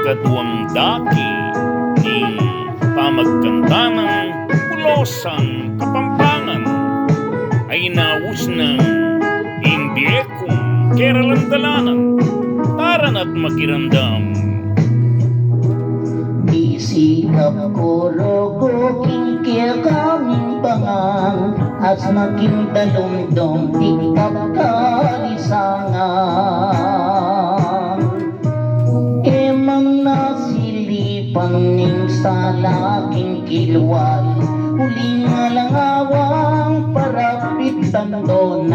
ikaduang daki ni pamagkanta ng Pulosang Kapampangan ay naus ng hindi kung keralandalanan taran at makirandam. Isikap ko rogo kingkil kaming bangang as making dalumdom tikap kalisangan emang nasilipan ning sa laking kilwal huling alangawang parapit tandonan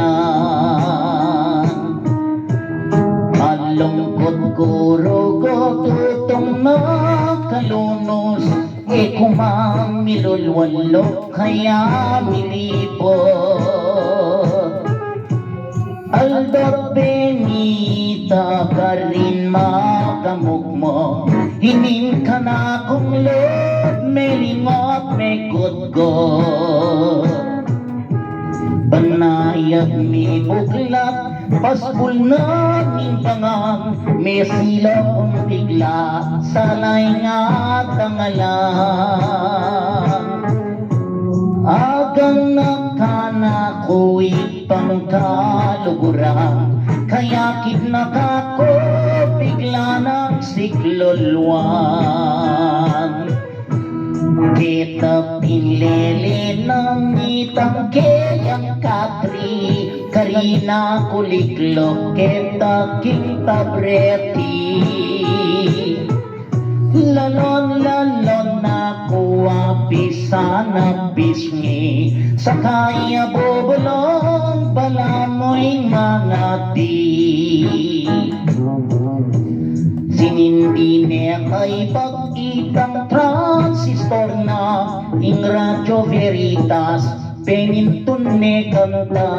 malungkot ko rogo tutong makalunos kumang milulwalo kaya milipot Alda Benita ka rin makamukmo hinim ka na kong loob melingot mekot-got panayag mi buklat pasbul na ning tangang may sila kong bigla salay nga tangalan agang nakana ko'y pangkaluguran kaya kidnap ko bigla ng siklolwan kita pinlele ng itang kayang katri karina kuliklo kita kita breti lalon na kuwa pisana pisngi sakaya bobolong palamoy mangati sinindine kay pag-itang transistor na ing radyo veritas penintune kanta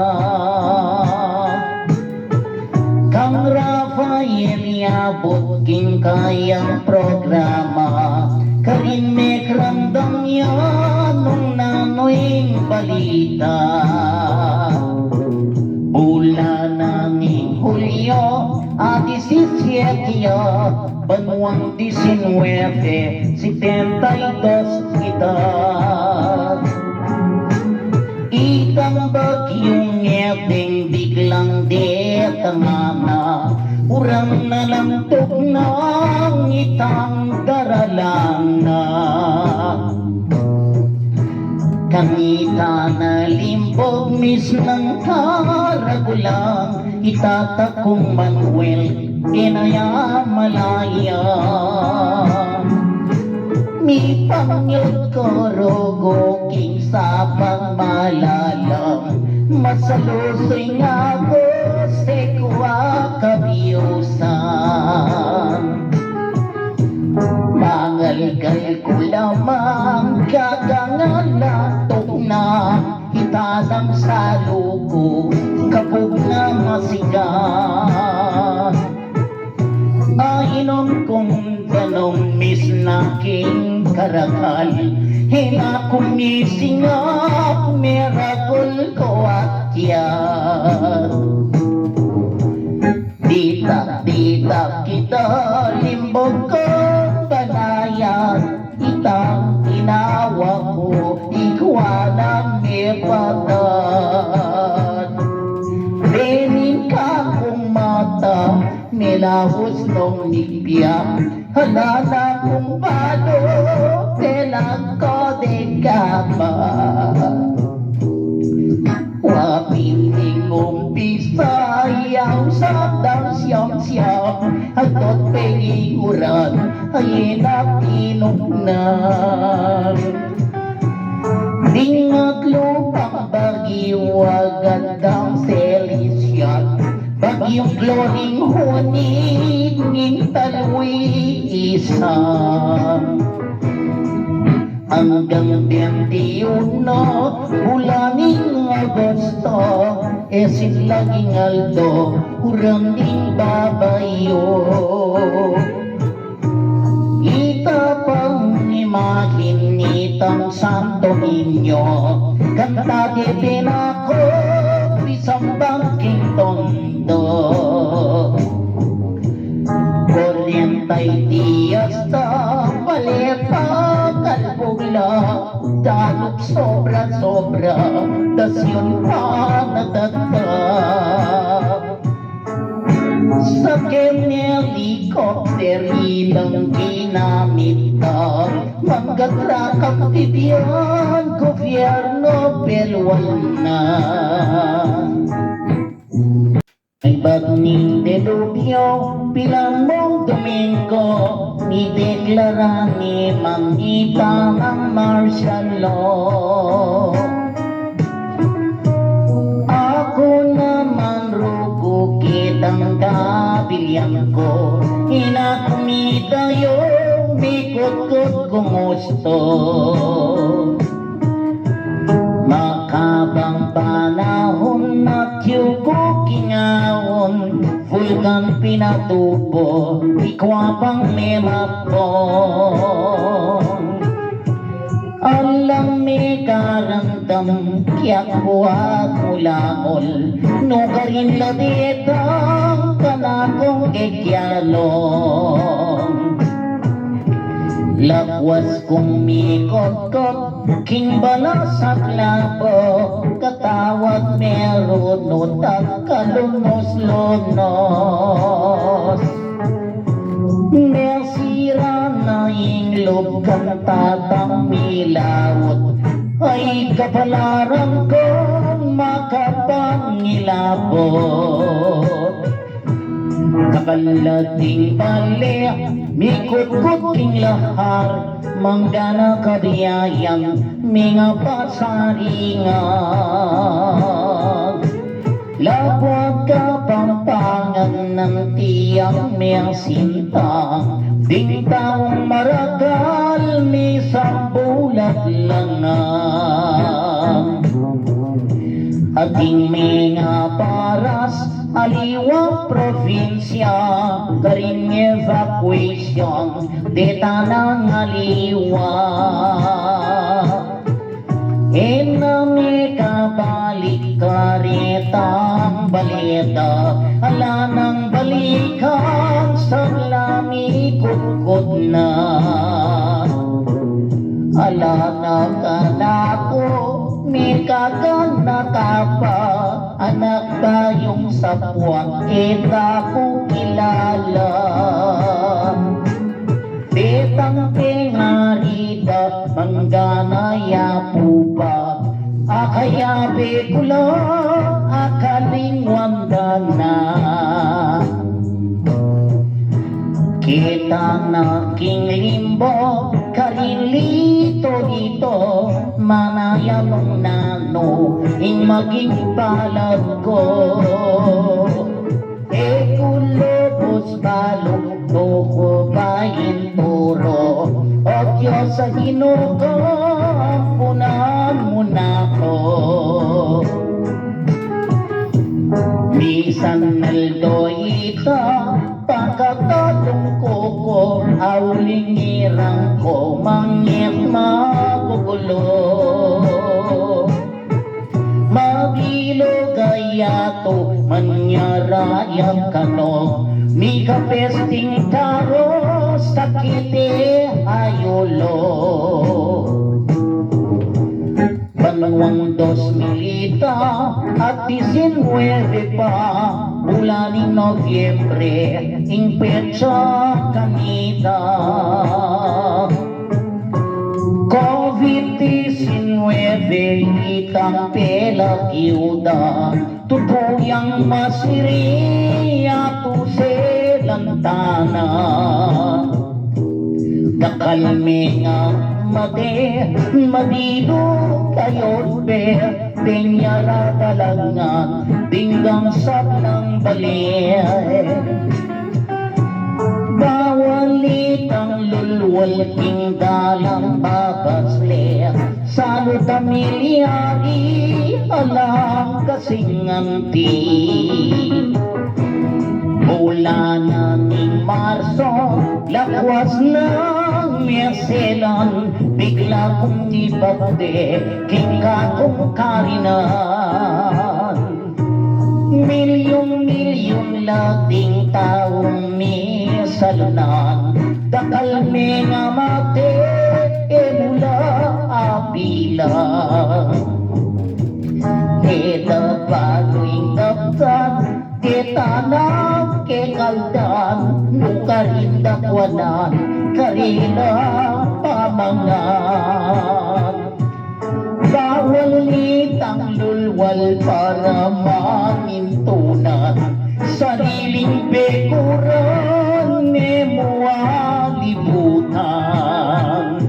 kang Rafael yabot king kayang programa karin me krandang yan nung nanoing balita bulan ng Hulyo at 17 Banuang 19 72 kita itang bagyong ngedeng biglang detangana urang na lang ng itang daralang na kanita na limbog mis ng karagulang itatakong Manuel inaya malaya mi pangyod ko rogo king sa pagmalalang masalusoy nga ko se kuwa kabiyusan mangalgal ko lamang kagangalatok na itanang sa luko kapag na masigat ainom kong tanong mis na king karakal hina kumisingap miracle ko akyat dita kita limbog ko banayad itang inawa ko ikuanang mepatat benin ka kong mata milahos nung nipya halana kong balo telang ko de kama wapining umpisa yaw sabdang siyam hatot pengiguran ay natinugnan dingat lupang bagiwa gandang selisyan bagyong gloring hunit nging talwi isang hanggang 21 bulaning Agosto esin laging aldo urang ding babayo ita pang imahin nitang Santo Niño kanta de penako isang bangking tondo kuryente tay tiyas ta baleta kalbugla dalok sobra dasyon pa natata sa helicopter ilang ginamit na magkatrakap titiyan gobyerno pelwal na ay bagning delubyo bilang mong Domingo ni deklara ni Mangita ang martial law. Ako naman rugo kitang kabilyan ko inakumita yung bikot-kot kung gusto. Makabang panahon na tiyuko kingaon vulkan pinatubo ikwapang memapon alam me karandam kiyak buhat mulamol nugarin ladetang kanakong kekyalong lakwas kong mikot-kot king balas at labo katawag meron at kalumos-lumos mesira na inglob kang tatang milawot ay kapalaran kong makapangilabot kapalating bali mikot-kot king lahar manggana kabiyayang mga pasaringan labwag kapampangan ng tiyang may sintang dingtang maragal may sambulat langang ating mga paras aliwang probinsya karing evacuation deta ng aliwa enami kabalik karetang baleta ala ng balikan sa lami kukod na ala na kanako may kaganata pa anak tayong sapwang kita ko kilala betang pengarida mangganaya po ba akaya bekula akaling wandana kita naking limbo karilito dito manayalong nano ing maging palad ko ekulobos balong toko bayin turo o Diyos sa hinuko punan mo na ko misan naldoita pagkatatong ko auling irang ko mangit magugulo mabilo gayato manyarayang kano mi kapesting taro sakite ayolo Panwang 2000 at 19 pa bulan ng Nobyembre ing petsa kanita COVID-19 itang pela kiuda tutuyang masiri ato selantana dakalme nga madido kayo be penyara talangan dinggang sap ng bali bawalitang lulwal king dalang babasle salo tamilyari alam kasinganti bulan ng Marso lakwas ng meselan bigla kong ibagde kika kong karinan milyon lating taong salunan dakal me nga mate emula apila Heda baluing daptan Ketanang kekaldan Nukarindak wanan Karina pamangan Bawal nitang lulwal para manintunan Sariling bekuran Memualibutan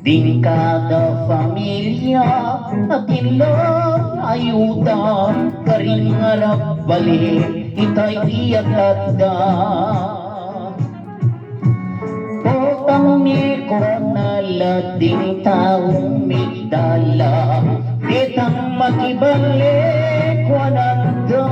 Di kada pamilya at ilang ayuda Karing harap balik itay iyagada Potang ni ko na lading taong migdala Ditang makibalik wananda